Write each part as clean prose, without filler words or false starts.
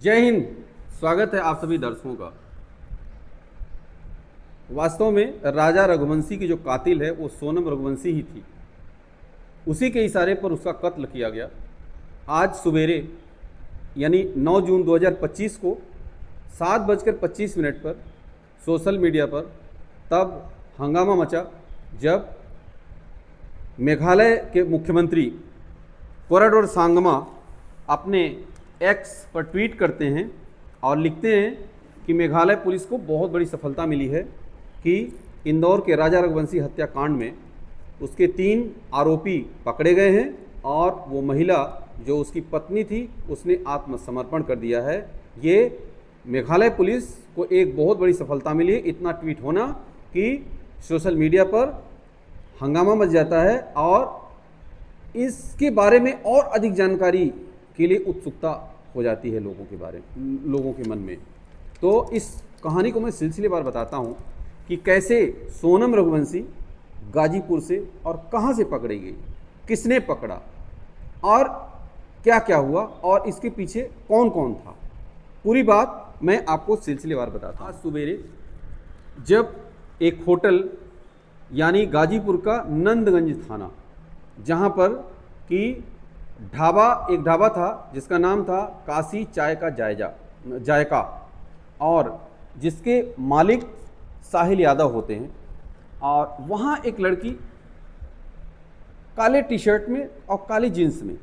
जय हिंद। स्वागत है आप सभी दर्शकों का। वास्तव में राजा रघुवंशी की जो कातिल है वो सोनम रघुवंशी ही थी। उसी के इशारे पर उसका कत्ल किया गया। आज सवेरे यानी 9 जून 2025 को 7:25 पर सोशल मीडिया पर तब हंगामा मचा जब मेघालय के मुख्यमंत्री कोराडोर सांगमा अपने एक्स पर ट्वीट करते हैं और लिखते हैं कि मेघालय पुलिस को बहुत बड़ी सफलता मिली है कि इंदौर के राजा रघुवंशी हत्याकांड में उसके 3 आरोपी पकड़े गए हैं और वो महिला जो उसकी पत्नी थी उसने आत्मसमर्पण कर दिया है। ये मेघालय पुलिस को एक बहुत बड़ी सफलता मिली है। इतना ट्वीट होना कि सोशल मीडिया पर हंगामा मच जाता है और इसके बारे में और अधिक जानकारी के लिए उत्सुकता हो जाती है लोगों के मन में। तो इस कहानी को मैं सिलसिलेवार बताता हूँ कि कैसे सोनम रघुवंशी गाजीपुर से और कहाँ से पकड़ी गई, किसने पकड़ा और क्या क्या हुआ और इसके पीछे कौन कौन था। पूरी बात मैं आपको सिलसिलेवार बताता हूँ। आज सवेरे जब एक होटल यानी गाजीपुर का नंदगंज थाना, जहाँ पर कि एक ढाबा था जिसका नाम था काशी चाय का जायका और जिसके मालिक साहिल यादव होते हैं, और वहाँ एक लड़की काले टी शर्ट में और काली जींस में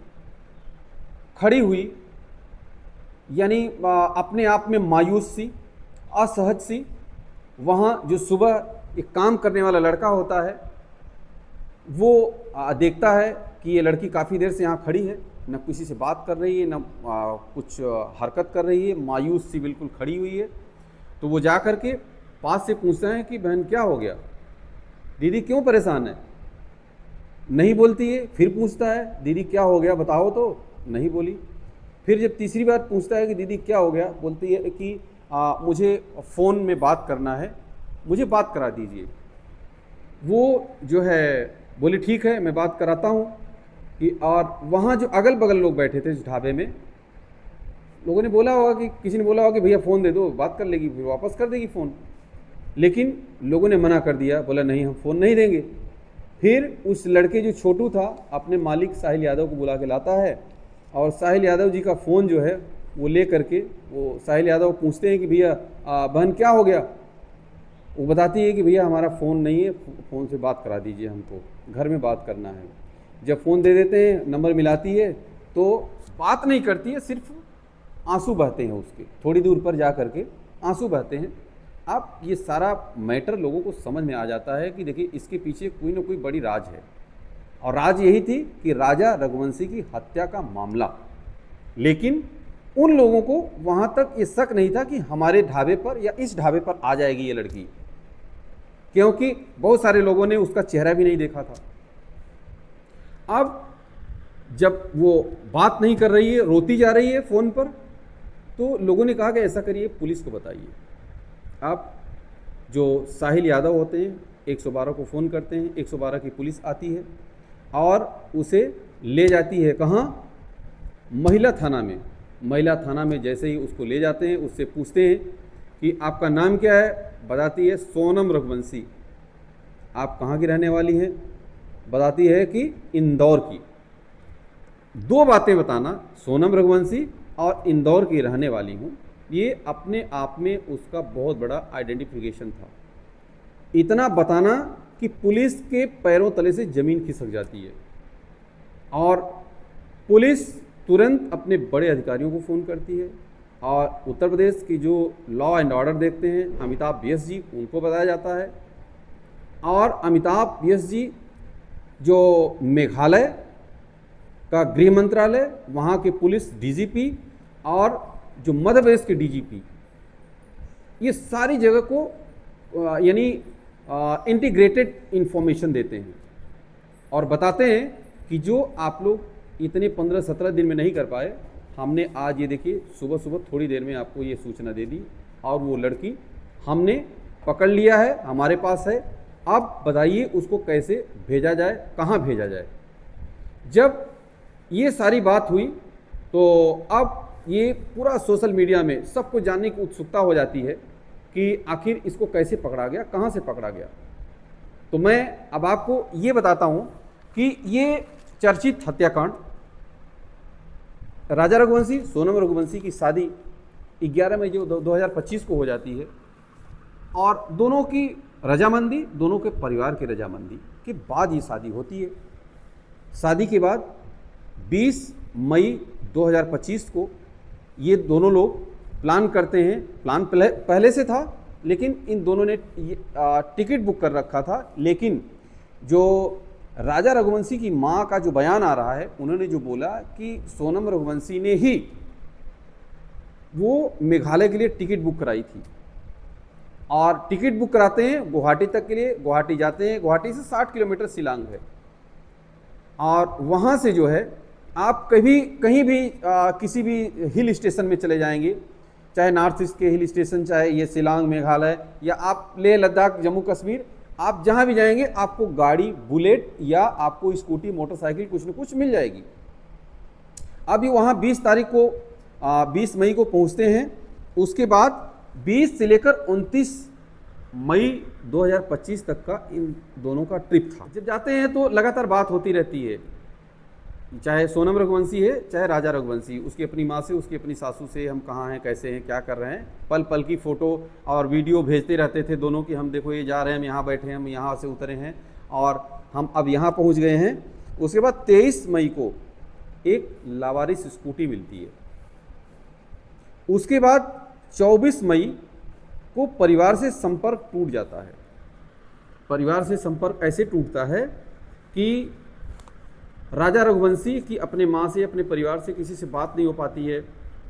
खड़ी हुई, यानी अपने आप में मायूस सी, असहज सी। वहाँ जो सुबह एक काम करने वाला लड़का होता है वो देखता है कि ये लड़की काफ़ी देर से यहाँ खड़ी है, न किसी से बात कर रही है, न कुछ हरकत कर रही है, मायूस सी बिल्कुल खड़ी हुई है। तो वो जा कर के पास से पूछता है कि बहन क्या हो गया, दीदी क्यों परेशान है। नहीं बोलती है। फिर पूछता है दीदी क्या हो गया बताओ, तो नहीं बोली। फिर जब तीसरी बार पूछता है कि दीदी क्या हो गया, बोलती है कि मुझे फ़ोन में बात करना है, मुझे बात करा दीजिए। वो जो है बोली ठीक है मैं बात कराता हूँ कि, और वहाँ जो अगल बगल लोग बैठे थे इस ढाबे में, लोगों ने बोला होगा कि किसी ने बोला होगा कि भैया फ़ोन दे दो, बात कर लेगी, फिर वापस कर देगी फ़ोन। लेकिन लोगों ने मना कर दिया, बोला नहीं हम फ़ोन नहीं देंगे। फिर उस लड़के जो छोटू था अपने मालिक साहिल यादव को बुला के लाता है और साहिल यादव जी का फ़ोन जो है वो ले करके वो साहिल यादव पूछते हैं कि भैया बहन क्या हो गया। वो बताती है कि भैया हमारा फ़ोन नहीं है, फ़ोन से बात करा दीजिए, हमको घर में बात करना है। जब फ़ोन दे देते हैं, नंबर मिलाती है तो बात नहीं करती है, सिर्फ आंसू बहते हैं उसके, थोड़ी दूर पर जा कर के आंसू बहते हैं। अब ये सारा मैटर लोगों को समझ में आ जाता है कि देखिए इसके पीछे कोई ना कोई बड़ी राज है, और राज यही थी कि राजा रघुवंशी की हत्या का मामला। लेकिन उन लोगों को वहाँ तक ये शक नहीं था कि हमारे ढाबे पर या इस ढाबे पर आ जाएगी ये लड़की, क्योंकि बहुत सारे लोगों ने उसका चेहरा भी नहीं देखा था। अब जब वो बात नहीं कर रही है, रोती जा रही है फ़ोन पर, तो लोगों ने कहा कि ऐसा करिए पुलिस को बताइए। अब जो साहिल यादव होते हैं 112 को फ़ोन करते हैं, 112 की पुलिस आती है और उसे ले जाती है कहाँ, महिला थाना में। महिला थाना में जैसे ही उसको ले जाते हैं, उससे पूछते हैं कि आपका नाम क्या है। बताती है सोनम रघुवंशी। आप कहाँ की रहने वाली हैं। बताती है कि इंदौर की। 2 बातें बताना, सोनम रघुवंशी और इंदौर की रहने वाली हूँ, ये अपने आप में उसका बहुत बड़ा आइडेंटिफिकेशन था। इतना बताना कि पुलिस के पैरों तले से ज़मीन खिसक जाती है और पुलिस तुरंत अपने बड़े अधिकारियों को फ़ोन करती है और उत्तर प्रदेश की जो लॉ एंड ऑर्डर देखते हैं अमिताभ VS जी, उनको बताया जाता है। और अमिताभ VS जी जो मेघालय का गृह मंत्रालय, वहाँ के पुलिस DGP और जो मध्य प्रदेश के DGP, ये सारी जगह को यानी इंटीग्रेटेड इंफॉर्मेशन देते हैं और बताते हैं कि जो आप लोग इतने 15-17 दिन में नहीं कर पाए, हमने आज ये देखिए सुबह सुबह थोड़ी देर में आपको ये सूचना दे दी और वो लड़की हमने पकड़ लिया है, हमारे पास है। अब बताइए उसको कैसे भेजा जाए, कहाँ भेजा जाए। जब ये सारी बात हुई तो अब ये पूरा सोशल मीडिया में सबको जानने की उत्सुकता हो जाती है कि आखिर इसको कैसे पकड़ा गया, कहाँ से पकड़ा गया। तो मैं अब आपको ये बताता हूँ कि ये चर्चित हत्याकांड राजा रघुवंशी सोनम रघुवंशी की शादी 11 मई जो 2025 को हो जाती है, और दोनों की रजामंदी, दोनों के परिवार की रजामंदी के बाद ये शादी होती है। शादी के बाद 20 मई 2025 को ये दोनों लोग प्लान करते हैं। प्लान पहले से था, लेकिन इन दोनों ने टिकट बुक कर रखा था। लेकिन जो राजा रघुवंशी की मां का जो बयान आ रहा है, उन्होंने जो बोला कि सोनम रघुवंशी ने ही वो मेघालय के लिए टिकट बुक कराई थी, और टिकट बुक कराते हैं गुवाहाटी तक के लिए। गुवाहाटी जाते हैं, गुवाहाटी से 60 किलोमीटर शिलांग है, और वहाँ से जो है आप कहीं भी किसी भी हिल स्टेशन में चले जाएंगे, चाहे नॉर्थ ईस्ट के हिल स्टेशन, चाहे ये शिलांग मेघालय, या आप लेह लद्दाख जम्मू कश्मीर, आप जहाँ भी जाएंगे आपको गाड़ी बुलेट या आपको स्कूटी मोटरसाइकिल कुछ न कुछ मिल जाएगी। अब ये वहाँ 20 तारीख को 20 मई को पहुँचते हैं। उसके बाद 20 से लेकर 29 मई 2025 तक का इन दोनों का ट्रिप था। जब जाते हैं तो लगातार बात होती रहती है, चाहे सोनम रघुवंशी है चाहे राजा रघुवंशी, उसकी अपनी माँ से, उसकी अपनी सासू से, हम कहाँ हैं, कैसे हैं, क्या कर रहे हैं, पल पल की फ़ोटो और वीडियो भेजते रहते थे दोनों की। हम देखो ये जा रहे हैं, हम यहाँ बैठे हैं, हम यहाँ से उतरे हैं और हम अब यहाँ पहुँच गए हैं। उसके बाद 23 मई को एक लावारिस स्कूटी मिलती है। उसके बाद 24 मई को परिवार से संपर्क टूट जाता है। परिवार से संपर्क ऐसे टूटता है कि राजा रघुवंशी की अपने माँ से, अपने परिवार से किसी से बात नहीं हो पाती है।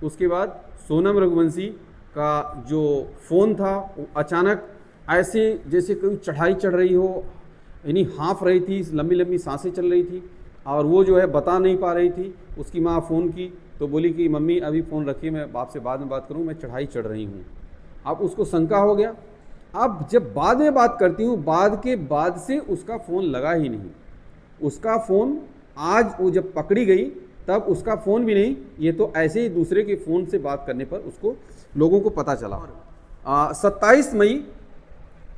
उसके बाद सोनम रघुवंशी का जो फ़ोन था वो अचानक ऐसे जैसे कोई चढ़ाई चढ़ रही हो, यानी हाँफ रही थी, लंबी लंबी सांसें चल रही थी, और वो जो है बता नहीं पा रही थी। उसकी माँ फ़ोन की तो बोली कि मम्मी अभी फ़ोन रखिए, मैं बाप से बाद में बात करूँ, मैं चढ़ाई चढ़ रही हूँ। अब उसको शंका हो गया। अब जब बाद में बात करती हूँ, बाद से उसका फ़ोन लगा ही नहीं। उसका फ़ोन आज वो जब पकड़ी गई तब उसका फ़ोन भी नहीं, ये तो ऐसे ही दूसरे के फ़ोन से बात करने पर उसको लोगों को पता चला। 27 मई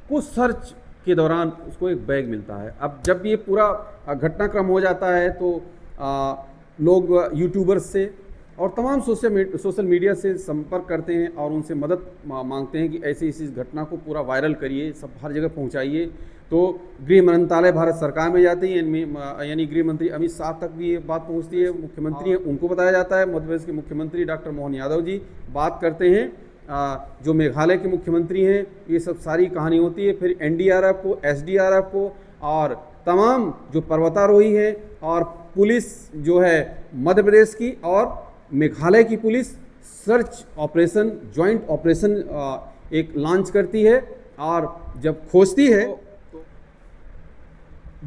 को सर्च के दौरान उसको एक बैग मिलता है। अब जब ये पूरा घटनाक्रम हो जाता है तो लोग यूट्यूबर्स से और तमाम सोशल मीडिया से संपर्क करते हैं और उनसे मदद मांगते हैं कि ऐसे इस घटना को पूरा वायरल करिए, सब हर जगह पहुंचाइए। तो गृह मंत्रालय भारत सरकार में जाती है, यानी गृह मंत्री अमित शाह तक भी ये बात पहुंचती है। मुख्यमंत्री हैं उनको बताया जाता है। मध्य प्रदेश के मुख्यमंत्री डॉक्टर मोहन यादव जी बात करते हैं। जो मेघालय के मुख्यमंत्री हैं, ये सब सारी कहानी होती है। फिर एनडीआरएफ को, एसडीआरएफ को और तमाम जो पर्वतारोही हैं और पुलिस जो है मध्य प्रदेश की और मेघालय की police search operation, joint operation एक लॉन्च करती है और जब खोजती है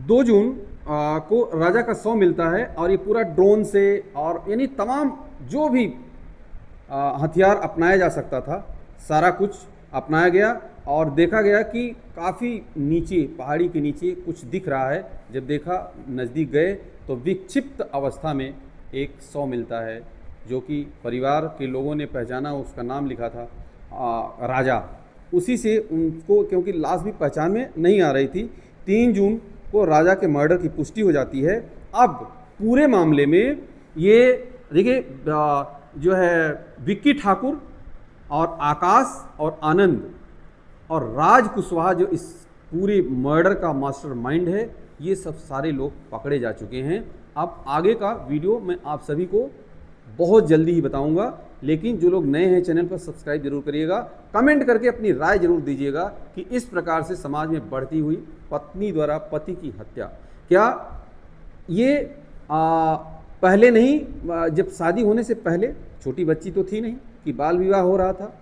2 जून को राजा का शव मिलता है और ये पूरा ड्रोन से और यानी तमाम जो भी हथियार अपनाया जा सकता था सारा कुछ अपनाया गया और देखा गया कि काफ़ी नीचे, पहाड़ी के नीचे कुछ दिख रहा है। जब देखा, नज़दीक गए तो विक्षिप्त अवस्था में एक शव मिलता है जो कि परिवार के लोगों ने पहचाना, उसका नाम लिखा था राजा। उसी से उनको, क्योंकि लाश भी पहचान में नहीं आ रही थी, 3 जून को राजा के मर्डर की पुष्टि हो जाती है। अब पूरे मामले में ये देखिए जो है विक्की ठाकुर और आकाश और आनंद और राज कुशवाहा जो इस पूरे मर्डर का मास्टरमाइंड है, ये सब सारे लोग पकड़े जा चुके हैं। अब आगे का वीडियो मैं आप सभी को बहुत जल्दी ही बताऊंगा, लेकिन जो लोग नए हैं चैनल पर सब्सक्राइब जरूर करिएगा। कमेंट करके अपनी राय जरूर दीजिएगा कि इस प्रकार से समाज में बढ़ती हुई पत्नी द्वारा पति की हत्या, क्या ये पहले नहीं, जब शादी होने से पहले छोटी बच्ची तो थी नहीं कि बाल विवाह हो रहा था,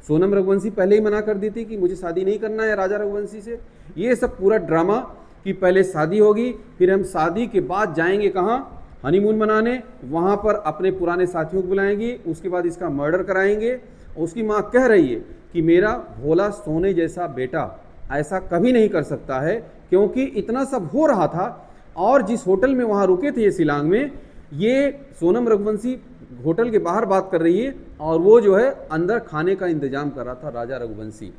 सोनम रघुवंशी पहले ही मना कर दी थी कि मुझे शादी नहीं करना है राजा रघुवंशी से। ये सब पूरा ड्रामा कि पहले शादी होगी, फिर हम शादी के बाद जाएंगे कहाँ, हनीमून मनाने, वहाँ पर अपने पुराने साथियों को बुलाएंगे, उसके बाद इसका मर्डर कराएंगे। उसकी माँ कह रही है कि मेरा भोला सोने जैसा बेटा ऐसा कभी नहीं कर सकता है, क्योंकि इतना सब हो रहा था। और जिस होटल में वहाँ रुके थे ये शिलांग में, ये सोनम रघुवंशी होटल के बाहर बात कर रही है और वो जो है अंदर खाने का इंतजाम कर रहा था राजा रघुवंशी।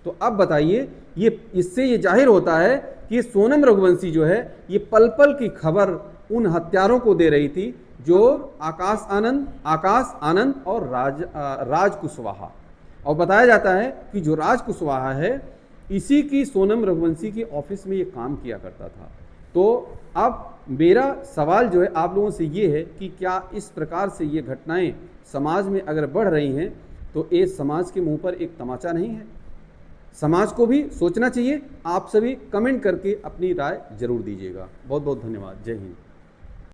तो अब बताइए, ये इससे ये जाहिर होता है कि सोनम रघुवंशी जो है ये पल पल की खबर उन हत्यारों को दे रही थी जो आकाश आनंद और राज कुशवाहा। और बताया जाता है कि जो राज कुशवाहा है इसी की सोनम रघुवंशी के ऑफिस में ये काम किया करता था। तो अब मेरा सवाल जो है आप लोगों से ये है कि क्या इस प्रकार से ये घटनाएं समाज में अगर बढ़ रही हैं तो ये समाज के मुंह पर एक तमाचा नहीं है? समाज को भी सोचना चाहिए। आप सभी कमेंट करके अपनी राय जरूर दीजिएगा। बहुत बहुत धन्यवाद। जय हिंद।